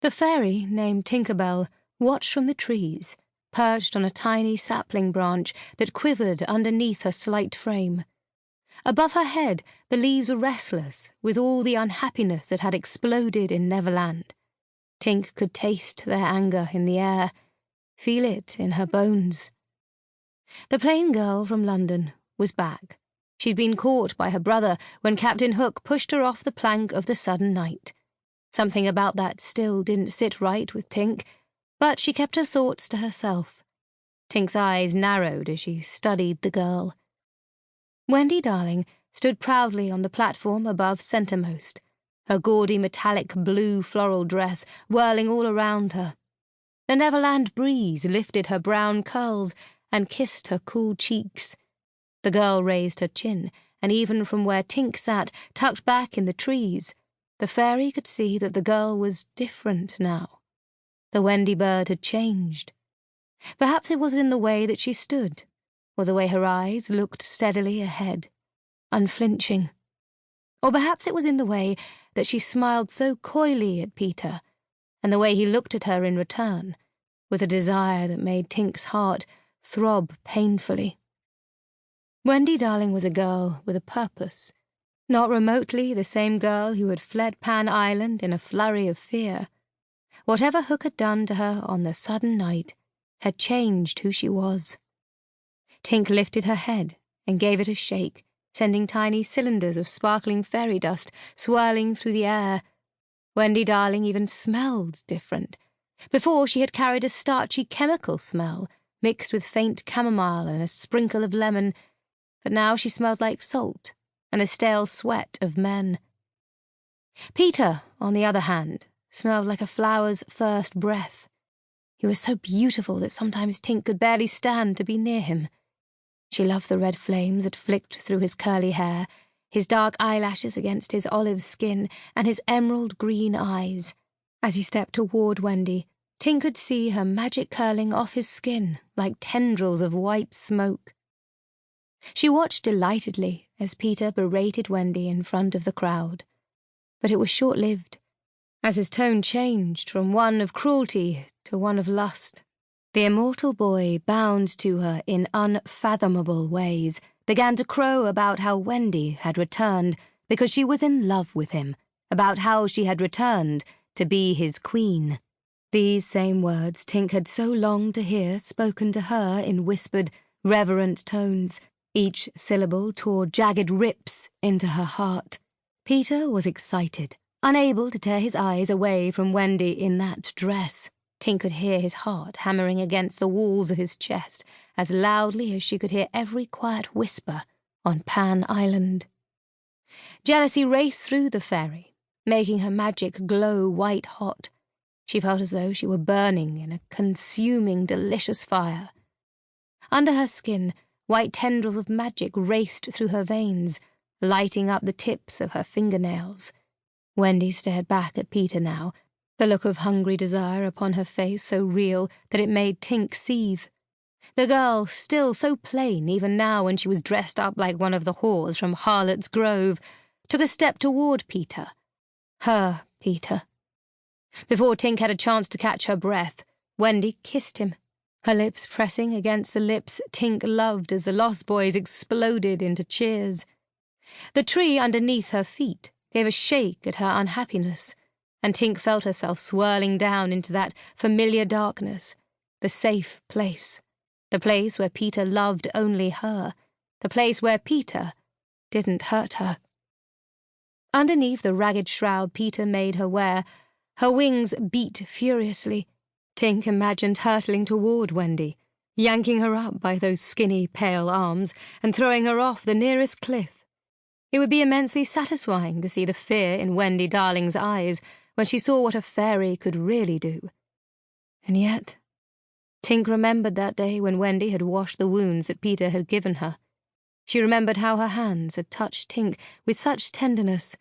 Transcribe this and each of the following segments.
The fairy, named Tinkerbell, watched from the trees, perched on a tiny sapling branch that quivered underneath her slight frame. Above her head, the leaves were restless with all the unhappiness that had exploded in Neverland. Tink could taste their anger in the air, feel it in her bones. The plain girl from London was back. She'd been caught by her brother when Captain Hook pushed her off the plank of the sudden night. Something about that still didn't sit right with Tink, but she kept her thoughts to herself. Tink's eyes narrowed as she studied the girl. Wendy Darling stood proudly on the platform above centremost, her gaudy metallic blue floral dress whirling all around her. The Neverland breeze lifted her brown curls and kissed her cool cheeks. The girl raised her chin, and even from where Tink sat, tucked back in the trees, the fairy could see that the girl was different now. The Wendy bird had changed. Perhaps it was in the way that she stood, or the way her eyes looked steadily ahead, unflinching. Or perhaps it was in the way that she smiled so coyly at Peter, and the way he looked at her in return, with a desire that made Tink's heart throb painfully. Wendy Darling was a girl with a purpose, not remotely the same girl who had fled Pan Island in a flurry of fear. Whatever Hook had done to her on the sudden night had changed who she was. Tink lifted her head and gave it a shake, sending tiny cylinders of sparkling fairy dust swirling through the air. Wendy Darling even smelled different. Before, she had carried a starchy chemical smell, mixed with faint chamomile and a sprinkle of lemon, but now she smelled like salt and the stale sweat of men. Peter, on the other hand, smelled like a flower's first breath. He was so beautiful that sometimes Tink could barely stand to be near him. She loved the red flames that flicked through his curly hair, his dark eyelashes against his olive skin, and his emerald green eyes. As he stepped toward Wendy, Tink could see her magic curling off his skin like tendrils of white smoke. She watched delightedly as Peter berated Wendy in front of the crowd. But it was short-lived, as his tone changed from one of cruelty to one of lust. The immortal boy, bound to her in unfathomable ways, began to crow about how Wendy had returned because she was in love with him, about how she had returned to be his queen. These same words Tink had so longed to hear spoken to her in whispered, reverent tones. Each syllable tore jagged rips into her heart. Peter was excited, unable to tear his eyes away from Wendy in that dress. Tink could hear his heart hammering against the walls of his chest as loudly as she could hear every quiet whisper on Pan Island. Jealousy raced through the fairy, making her magic glow white-hot. She felt as though she were burning in a consuming, delicious fire. Under her skin, white tendrils of magic raced through her veins, lighting up the tips of her fingernails. Wendy stared back at Peter now, the look of hungry desire upon her face so real that it made Tink seethe. The girl, still so plain even now when she was dressed up like one of the whores from Harlot's Grove, took a step toward Peter. Her Peter. Before Tink had a chance to catch her breath, Wendy kissed him, her lips pressing against the lips Tink loved as the Lost Boys exploded into cheers. The tree underneath her feet gave a shake at her unhappiness, and Tink felt herself swirling down into that familiar darkness, the safe place, the place where Peter loved only her, the place where Peter didn't hurt her. Underneath the ragged shroud Peter made her wear, her wings beat furiously. Tink imagined hurtling toward Wendy, yanking her up by those skinny, pale arms and throwing her off the nearest cliff. It would be immensely satisfying to see the fear in Wendy Darling's eyes when she saw what a fairy could really do. And yet, Tink remembered that day when Wendy had washed the wounds that Peter had given her. She remembered how her hands had touched Tink with such tenderness,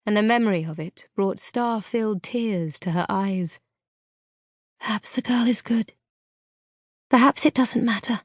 and the memory of it brought star-filled tears to her eyes. Perhaps the girl is good. Perhaps it doesn't matter.